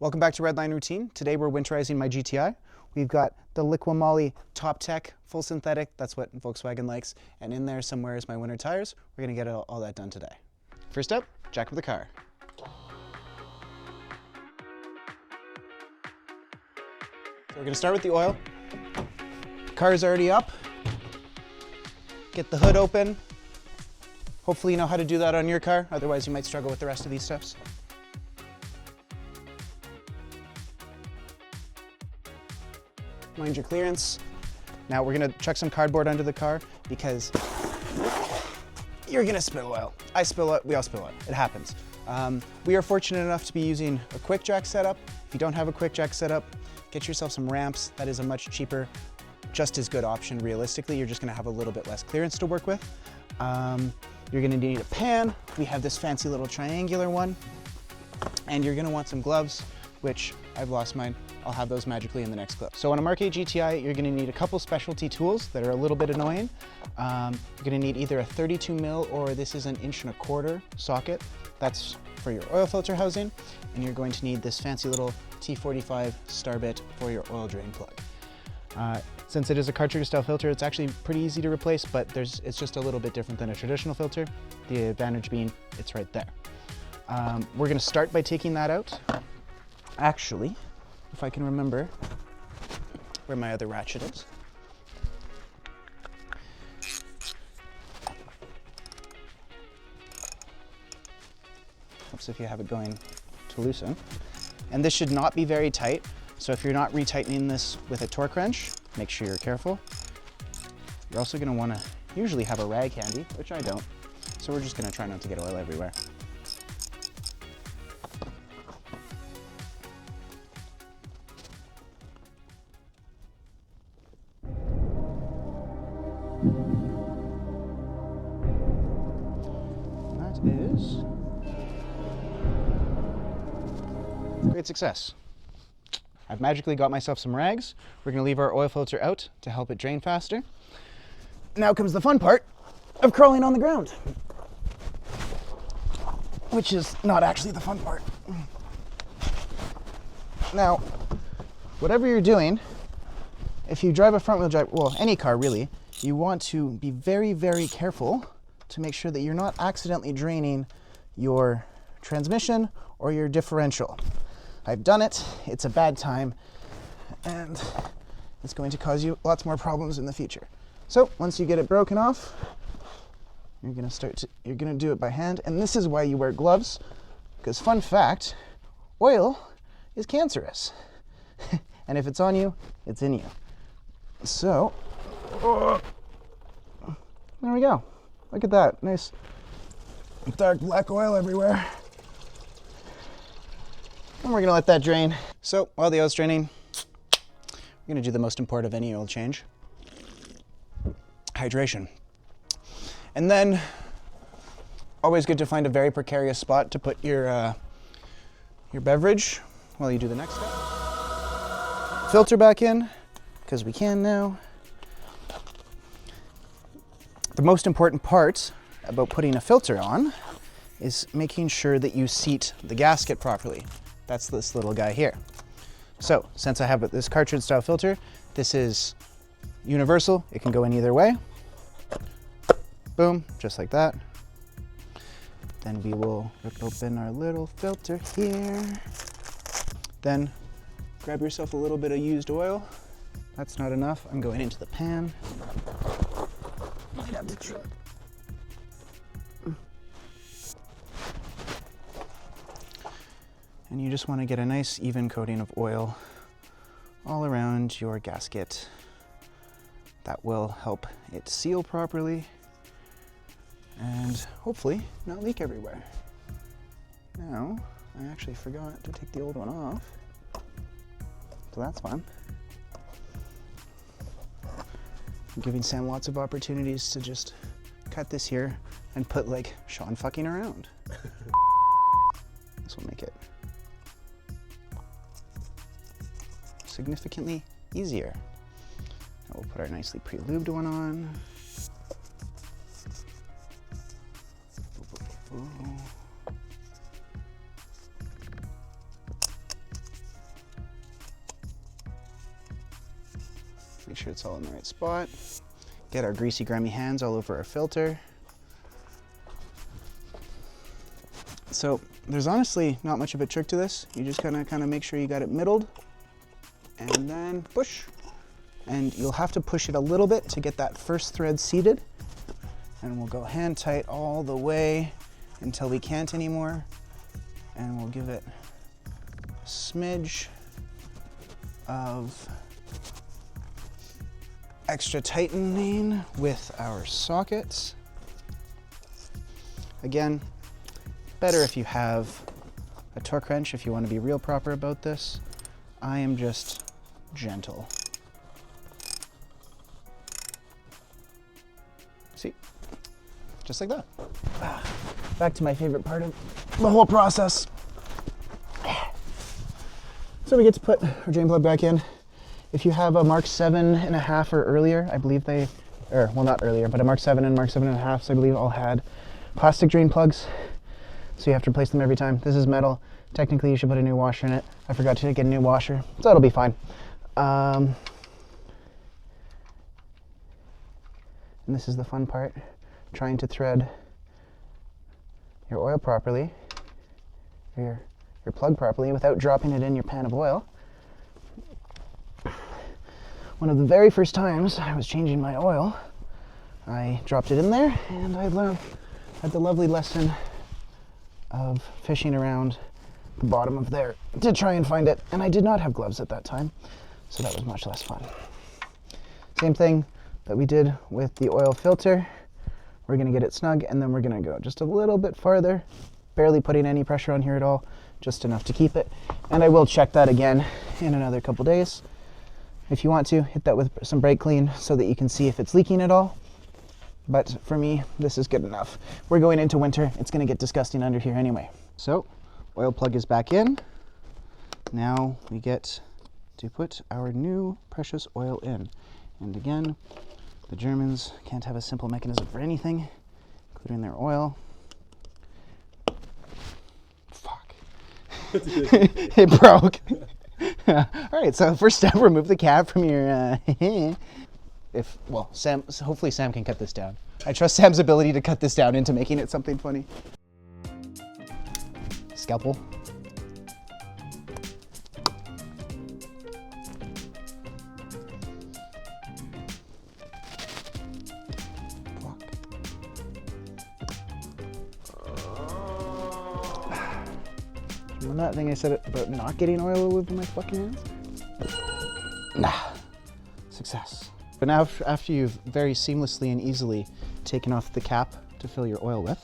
Welcome back to Redline Routine. Today we're winterizing my GTI. We've got the Liqui-Moly Top Tech, full synthetic, that's what Volkswagen likes, and in there somewhere is my winter tires. We're gonna get all that done today. First up, jack up the car. So we're gonna start with the oil. Car is already up. Get the hood open. Hopefully you know how to do that on your car, otherwise you might struggle with the rest of these steps. Mind your clearance. Now we're gonna chuck some cardboard under the car because you're gonna spill oil. I spill it, we all spill it, it happens. We are fortunate enough to be using a quick jack setup. If you don't have a quick jack setup, get yourself some ramps. That is a much cheaper, just as good option realistically. You're just gonna have a little bit less clearance to work with. You're gonna need a pan. We have this fancy little triangular one. And you're gonna want some gloves, which I've lost mine. I'll have those magically in the next clip. So on a Mk8 GTI, you're gonna need a couple specialty tools that are a little bit annoying. You're gonna need either a 32 mil or this is an 1.25 inch socket. That's for your oil filter housing. And you're going to need this fancy little T45 star bit for your oil drain plug. Since it is a cartridge style filter, it's actually pretty easy to replace, but it's just a little bit different than a traditional filter. The advantage being it's right there. We're gonna start by taking that out. Actually, if I can remember where my other ratchet is. Helps if you have it going to loosen. And this should not be very tight, so if you're not retightening this with a torque wrench, make sure you're careful. You're also gonna wanna usually have a rag handy, which I don't, so we're just gonna try not to get oil everywhere. Is great success. I've magically got myself some rags. We're gonna leave our oil filter out to help it drain faster. Now comes the fun part of crawling on the ground, which is not actually the fun part. Now, whatever you're doing, if you drive a front wheel drive, well, any car really, you want to be very, very careful to make sure that you're not accidentally draining your transmission or your differential. I've done it, it's a bad time, and it's going to cause you lots more problems in the future. So once you get it broken off, you're gonna do it by hand, and this is why you wear gloves, because fun fact, oil is cancerous. And if it's on you, it's in you. So, there we go. Look at that, nice dark black oil everywhere. And we're gonna let that drain. So while the oil's draining, we're gonna do the most important of any oil change, hydration. And then, always good to find a very precarious spot to put your beverage while you do the next step. Filter back in, because we can now. The most important part about putting a filter on is making sure that you seat the gasket properly. That's this little guy here. So since I have this cartridge style filter, this is universal. It can go in either way. Boom, just like that. Then we will rip open our little filter here. Then grab yourself a little bit of used oil. That's not enough. I'm going into the pan. Might have to try. And you just want to get a nice even coating of oil all around your gasket. That will help it seal properly and hopefully not leak everywhere. Now, I actually forgot to take the old one off, so that's fun. I'm giving Sam lots of opportunities to just cut this here and put like Shawn fucking around. This will make it significantly easier. Now we'll put our nicely pre-lubed one on. Make sure it's all in the right spot. Get our greasy, grimy hands all over our filter. So there's honestly not much of a trick to this. You just kind of make sure you got it middled, and then push. And you'll have to push it a little bit to get that first thread seated. And we'll go hand tight all the way until we can't anymore. And we'll give it a smidge of extra tightening with our sockets. Again, better if you have a torque wrench if you want to be real proper about this. I am just gentle. See? Just like that. Back to my favorite part of the whole process. So we get to put our drain plug back in. If you have a Mark 7.5 or earlier, I believe they, or well not earlier, but a Mark 7 and Mark 7.5, I believe all had plastic drain plugs. So you have to replace them every time. This is metal. Technically you should put a new washer in it. I forgot to get a new washer, so it'll be fine. And this is the fun part, trying to thread your oil properly, or your plug properly without dropping it in your pan of oil. One of the very first times I was changing my oil, I dropped it in there and I had the lovely lesson of fishing around the bottom of there to try and find it, and I did not have gloves at that time, so that was much less fun. Same thing that we did with the oil filter. We're going to get it snug, and then we're going to go just a little bit farther, barely putting any pressure on here at all, just enough to keep it. And I will check that again in another couple days. If you want to, hit that with some brake clean so that you can see if it's leaking at all. But for me, this is good enough. We're going into winter. It's going to get disgusting under here anyway. So, oil plug is back in. Now we get to put our new precious oil in. And again, the Germans can't have a simple mechanism for anything, including their oil. Fuck. It broke. All right, so first step, remove the cap from your, Sam, hopefully Sam can cut this down. I trust Sam's ability to cut this down into making it something funny. Scalpel. Remember that thing I said about not getting oil all over my fucking hands? Nah, success. But now after you've very seamlessly and easily taken off the cap to fill your oil with,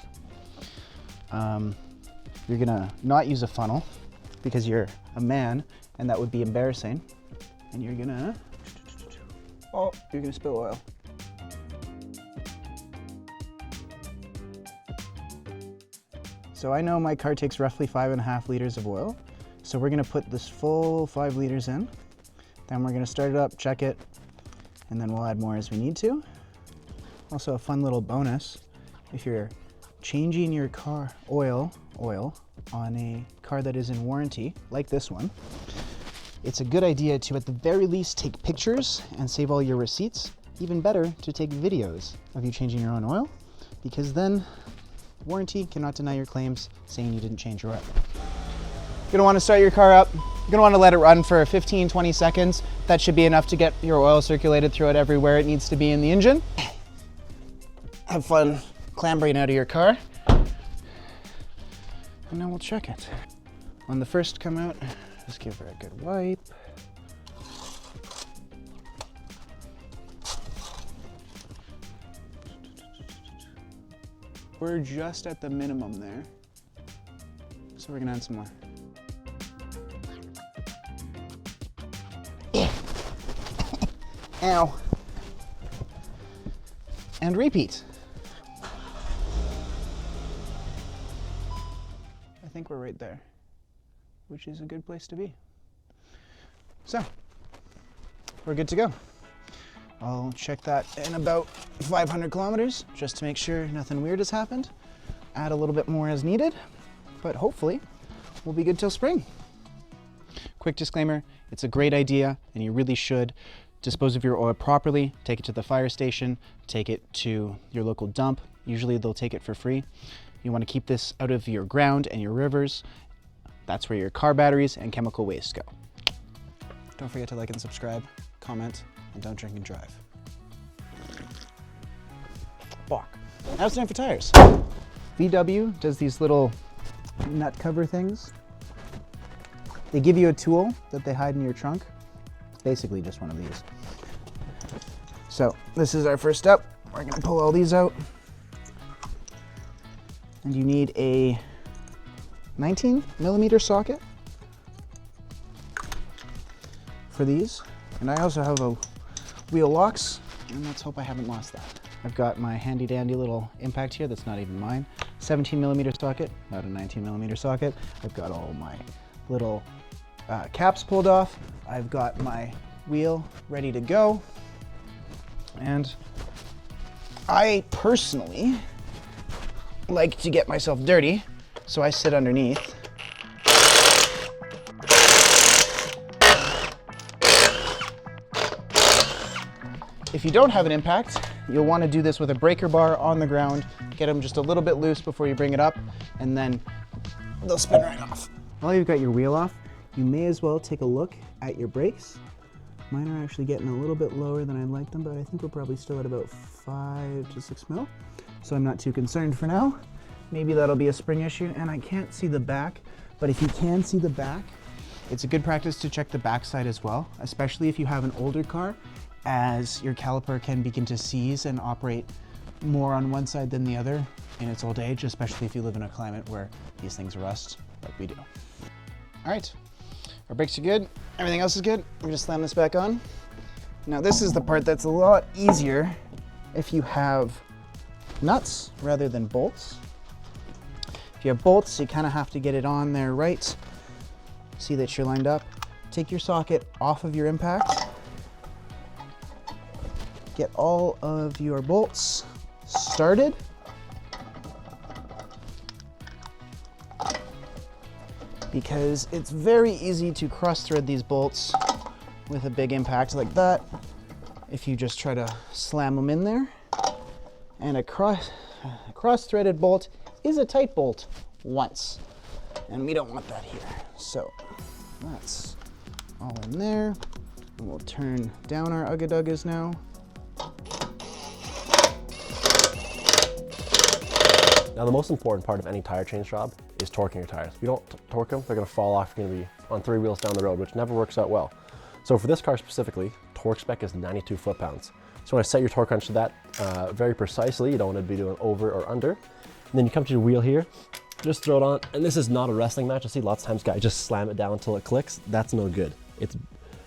you're gonna not use a funnel because you're a man and that would be embarrassing. And you're gonna spill oil. So I know my car takes roughly 5.5 liters of oil. So we're gonna put this full 5 liters in. Then we're gonna start it up, check it, and then we'll add more as we need to. Also a fun little bonus, if you're changing your car oil on a car that is in warranty, like this one, it's a good idea to at the very least take pictures and save all your receipts. Even better to take videos of you changing your own oil, because then warranty cannot deny your claims saying you didn't change your oil. You're gonna wanna start your car up. You're gonna wanna let it run for 15, 20 seconds. That should be enough to get your oil circulated through it everywhere it needs to be in the engine. Have fun clambering out of your car. And then we'll check it. On the first come out, just give her a good wipe. We're just at the minimum there. So we're gonna add some more. Ow. And repeat. I think we're right there, which is a good place to be. So, we're good to go. I'll check that in about 500 kilometers just to make sure nothing weird has happened. Add a little bit more as needed, but hopefully we'll be good till spring. Quick disclaimer, it's a great idea and you really should dispose of your oil properly, take it to the fire station, take it to your local dump. Usually they'll take it for free. You want to keep this out of your ground and your rivers. That's where your car batteries and chemical waste go. Don't forget to like and subscribe, comment, and don't drink and drive. Fuck. Now it's time for tires. VW does these little nut cover things. They give you a tool that they hide in your trunk. It's basically just one of these. So this is our first step. We're gonna pull all these out. And you need a 19mm socket for these. And I also have a wheel locks, and let's hope I haven't lost that. I've got my handy dandy little impact here that's not even mine. 17mm socket, not a 19mm socket. I've got all my little caps pulled off. I've got my wheel ready to go. And I personally like to get myself dirty, so I sit underneath. If you don't have an impact, you'll want to do this with a breaker bar on the ground. Get them just a little bit loose before you bring it up, and then they'll spin right off. While you've got your wheel off, you may as well take a look at your brakes. Mine are actually getting a little bit lower than I'd like them, but I think we're probably still at about 5 to 6 mil. So I'm not too concerned for now. Maybe that'll be a spring issue, and I can't see the back, but if you can see the back, it's a good practice to check the back side as well, especially if you have an older car, as your caliper can begin to seize and operate more on one side than the other in its old age, especially if you live in a climate where these things rust like we do. All right, our brakes are good. Everything else is good. I'm gonna slam this back on. Now this is the part that's a lot easier if you have nuts rather than bolts. If you have bolts, you kind of have to get it on there right. See that you're lined up. Take your socket off of your impact. Get all of your bolts started. Because it's very easy to cross-thread these bolts with a big impact like that if you just try to slam them in there. And a cross-threaded bolt is a tight bolt once, and we don't want that here. So that's all in there. And we'll turn down our ugga-duggas now. Now the most important part of any tire change job is torquing your tires. If you don't torque them, they're gonna fall off. You're gonna be on 3 wheels down the road, which never works out well. So for this car specifically, torque spec is 92 foot-pounds. So when I set your torque wrench to that very precisely, you don't wanna be doing over or under. And then you come to your wheel here, just throw it on. And this is not a wrestling match. I see lots of times guys just slam it down until it clicks. That's no good. It's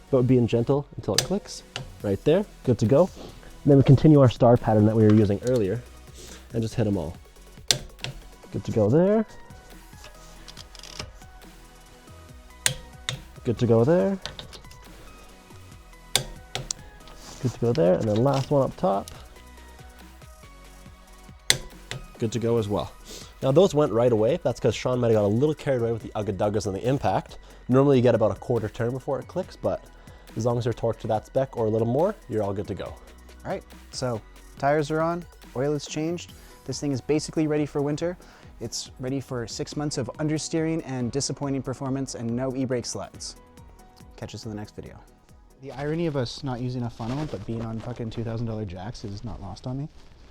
about being gentle until it clicks. Right there, good to go. And then we continue our star pattern that we were using earlier and just hit them all. Good to go there. Good to go there. Good to go there. And then last one up top. Good to go as well. Now those went right away. That's because Shawn might have got a little carried away with the ugga-duggas and the impact. Normally you get about a quarter turn before it clicks, but as long as you're torqued to that spec or a little more, you're all good to go. All right, so tires are on, oil is changed. This thing is basically ready for winter. It's ready for 6 months of understeering and disappointing performance and no e-brake slides. Catch us in the next video. The irony of us not using a funnel but being on fucking $2,000 jacks is not lost on me.